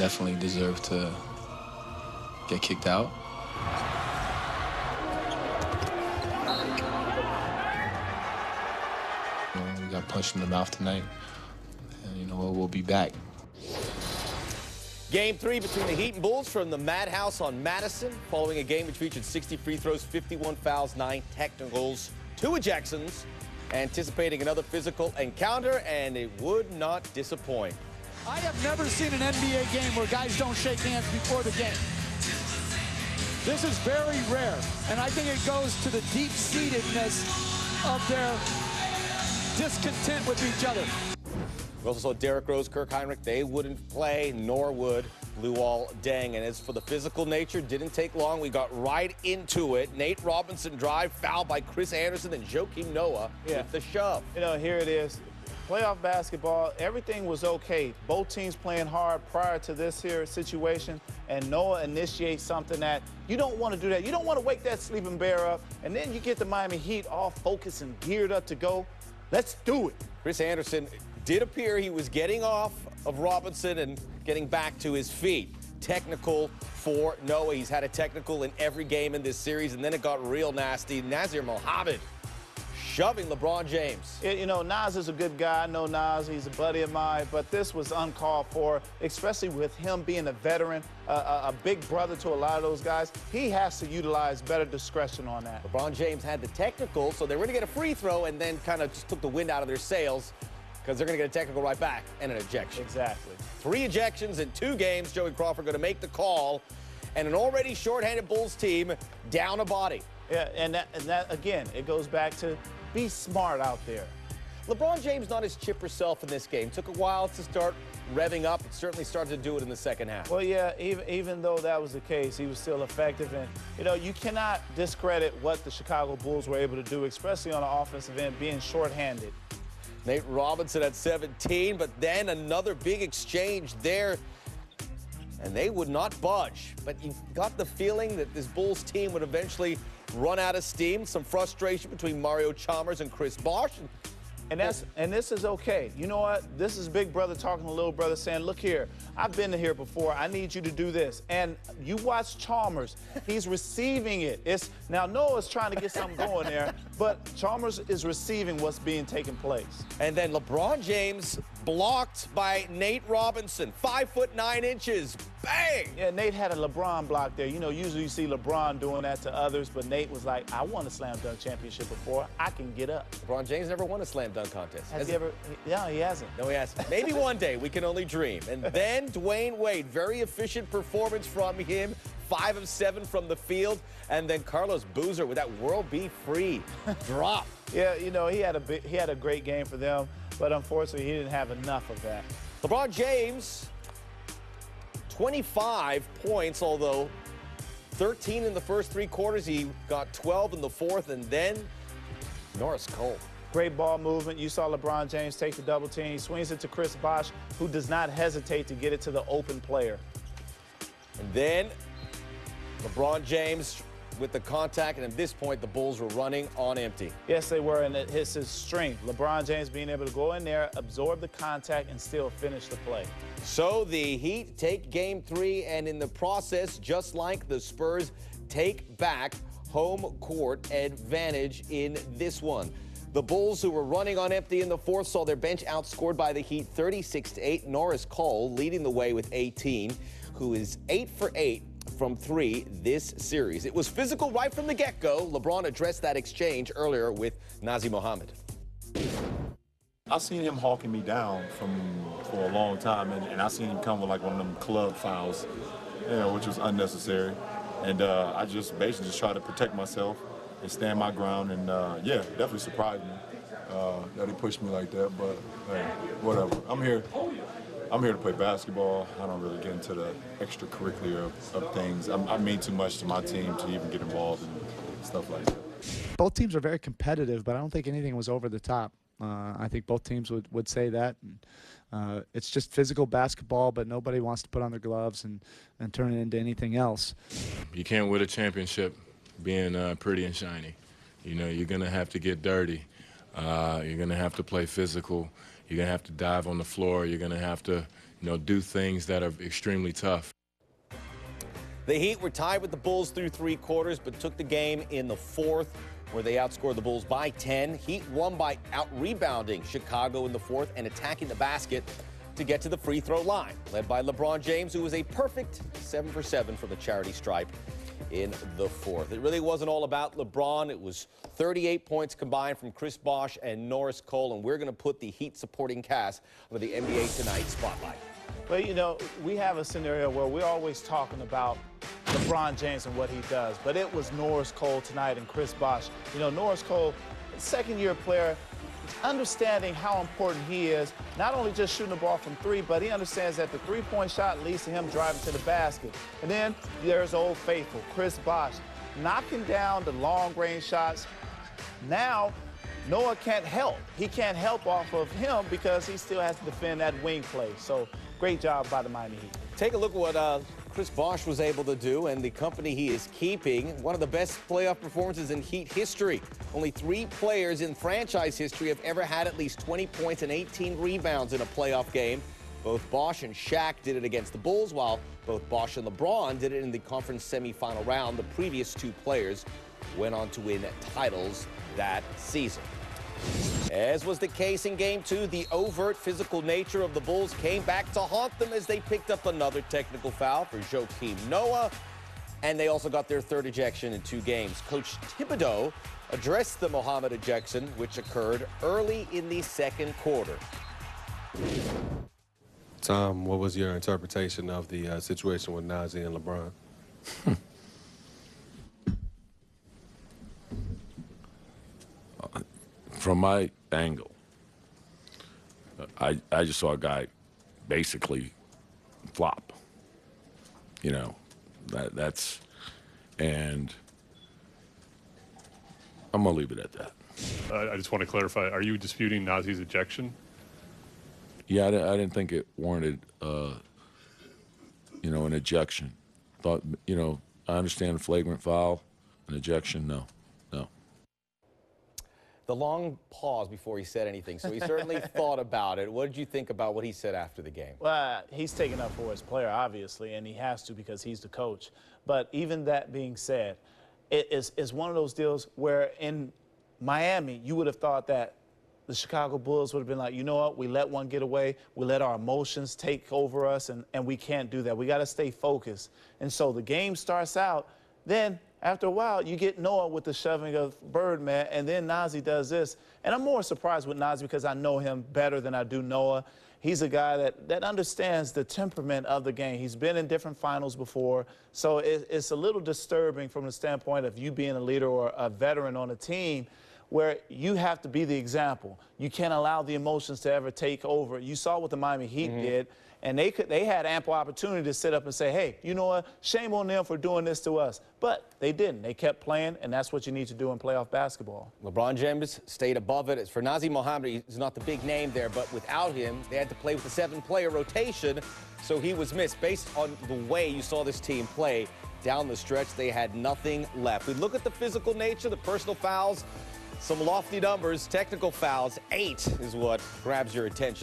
definitely deserve to get kicked out. We got punched in the mouth tonight, and we'll be back. Game 3 between the Heat and Bulls from the Madhouse on Madison, following a game which featured 60 free throws, 51 fouls, 9 technicals, 2 ejections, anticipating another physical encounter, and it would not disappoint. I have never seen an NBA game where guys don't shake hands before the game. This is very rare, and I think it goes to the deep-seatedness of their discontent with each other. We also saw Derrick Rose, Kirk Heinrich. They wouldn't play, nor would Luol Deng. And as for the physical nature, didn't take long. We got right into it. Nate Robinson drive, fouled by Chris Anderson, and Joakim Noah with the shove. Here it is. Playoff basketball, everything was okay. Both teams playing hard prior to this here situation, and Noah initiates something that you don't want to do that. You don't want to wake that sleeping bear up, and then you get the Miami Heat all focused and geared up to go. Let's do it. Chris Anderson did appear he was getting off of Robinson and getting back to his feet. Technical for Noah. He's had a technical in every game in this series, and then it got real nasty. Nazir Mohammed shoving LeBron James. Nas is a good guy. I know Nas, he's a buddy of mine, but this was uncalled for, especially with him being a veteran, a big brother to a lot of those guys. He has to utilize better discretion on that. LeBron James had the technical, so they were going to get a free throw and then kind of just took the wind out of their sails, because they're going to get a technical right back and an ejection. Exactly. 3 ejections in 2 games. Joey Crawford going to make the call, and an already shorthanded Bulls team down a body. Yeah, and that again, it goes back to be smart out there. LeBron James not his chipper self in this game. Took a while to start revving up. It certainly started to do it in the second half. Well, yeah, even though that was the case, he was still effective. And, you cannot discredit what the Chicago Bulls were able to do, especially on the offensive end, being shorthanded. Nate Robinson at 17, but then another big exchange there, and they would not budge. But you got the feeling that this Bulls team would eventually run out of steam. Some frustration between Mario Chalmers and Chris Bosh. And this is okay. You know what? This is big brother talking to little brother saying, look here, I've been here before. I need you to do this. And you watch Chalmers. He's receiving it. Now Noah's trying to get something going there, but Chalmers is receiving what's being taken place. And then LeBron James blocked by Nate Robinson. 5'9". Bang! Yeah, Nate had a LeBron block there. Usually you see LeBron doing that to others, but Nate was like, I won a slam dunk championship before. I can get up. LeBron James never won a slam dunk contest. Has he ever? Yeah, he hasn't. No, he hasn't. Maybe one day. We can only dream. And then Dwayne Wade, very efficient performance from him. 5 of 7 from the field. And then Carlos Boozer with that World Be Free drop. Yeah, he had a great game for them, but unfortunately he didn't have enough of that. LeBron James, 25 points, although 13 in the first 3 quarters. He got 12 in the fourth, and then Norris Cole. Great ball movement. You saw LeBron James take the double team. He swings it to Chris Bosh, who does not hesitate to get it to the open player. And then LeBron James with the contact, and at this point, the Bulls were running on empty. Yes, they were, and it's his strength. LeBron James being able to go in there, absorb the contact, and still finish the play. So the Heat take Game 3, and in the process, just like the Spurs, take back home court advantage in this one. The Bulls, who were running on empty in the fourth, saw their bench outscored by the Heat 36-8. Norris Cole leading the way with 18, who is 8 for 8 from 3 this series. It was physical right from the get-go. LeBron addressed that exchange earlier with Nazir Mohammed. I seen him hawking me down for a long time, and I seen him come with like one of them club fouls, which was unnecessary. And I just basically tried to protect myself and stand my ground, and yeah, definitely surprised me that he pushed me like that. But hey, whatever. I'm here to play basketball. I don't really get into the extracurricular of things. I mean too much to my team to even get involved in stuff like that. Both teams are very competitive, but I don't think anything was over the top. I think both teams would say that. It's just physical basketball, but nobody wants to put on their gloves and turn it into anything else. You can't win a championship being pretty and shiny. You're going to have to get dirty. You're going to have to play physical. You're going to have to dive on the floor. You're going to have to, do things that are extremely tough. The Heat were tied with the Bulls through 3 quarters, but took the game in the 4th, where they outscored the Bulls by 10. Heat won by out-rebounding Chicago in the 4th and attacking the basket to get to the free throw line, led by LeBron James, who was a perfect 7 for 7 from the charity stripe in the 4th. It really wasn't all about LeBron. It was 38 points combined from Chris Bosh and Norris Cole, and we're going to put the Heat supporting cast under the NBA Tonight spotlight. Well, you know, we have a scenario where we're always talking about LeBron James and what he does, but it was Norris Cole tonight and Chris Bosh. You know, Norris Cole, second-year player, understanding how important he is, not only just shooting the ball from 3, but he understands that the 3-point shot leads to him driving to the basket. And then there's Old Faithful, Chris Bosh, knocking down the long-range shots. Now, Noah can't help. He can't help off of him because he still has to defend that wing play. So, great job by the Miami Heat. Take a look at what Chris Bosh was able to do and the company he is keeping. One of the best playoff performances in Heat history. Only 3 players in franchise history have ever had at least 20 points and 18 rebounds in a playoff game. Both Bosh and Shaq did it against the Bulls, while both Bosh and LeBron did it in the conference semifinal round. The previous 2 players went on to win titles that season. As was the case in Game 2, the overt physical nature of the Bulls came back to haunt them as they picked up another technical foul for Joakim Noah, and they also got their 3rd ejection in 2 games. Coach Thibodeau addressed the Mohammed ejection, which occurred early in the 2nd quarter. Tom, what was your interpretation of the situation with Nazi and LeBron? From my angle, I just saw a guy basically flop. You know, that's, and I'm gonna leave it at that. I just want to clarify, are you disputing Nazi's ejection? Yeah, I didn't think it warranted, you know, an ejection. Thought, you know, I understand flagrant foul, an ejection, no. The long pause before he said anything, so he certainly thought about it. What did you think about what he said after the game? Well, he's taking up for his player, obviously, and he has to because he's the coach. But even that being said, it's one of those deals where in Miami, you would have thought that the Chicago Bulls would have been like, you know what, we let one get away, we let our emotions take over us, and we can't do that. We got to stay focused. And so the game starts out, then after a while, you get Noah with the shoving of Birdman, and then Nazi does this. And I'm more surprised with Nazi because I know him better than I do Noah. He's a guy that understands the temperament of the game. He's been in different finals before, so it's a little disturbing from the standpoint of you being a leader or a veteran on a team where you have to be the example. You can't allow the emotions to ever take over. You saw what the Miami Heat did, and they had ample opportunity to sit up and say, hey, you know what, shame on them for doing this to us. But they didn't. They kept playing, and that's what you need to do in playoff basketball. LeBron James stayed above it. As for Nazr Mohammed, he's not the big name there, but without him, they had to play with a 7-player rotation, so he was missed. Based on the way you saw this team play down the stretch, they had nothing left. We look at the physical nature, the personal fouls, some lofty numbers, technical fouls. 8 is what grabs your attention.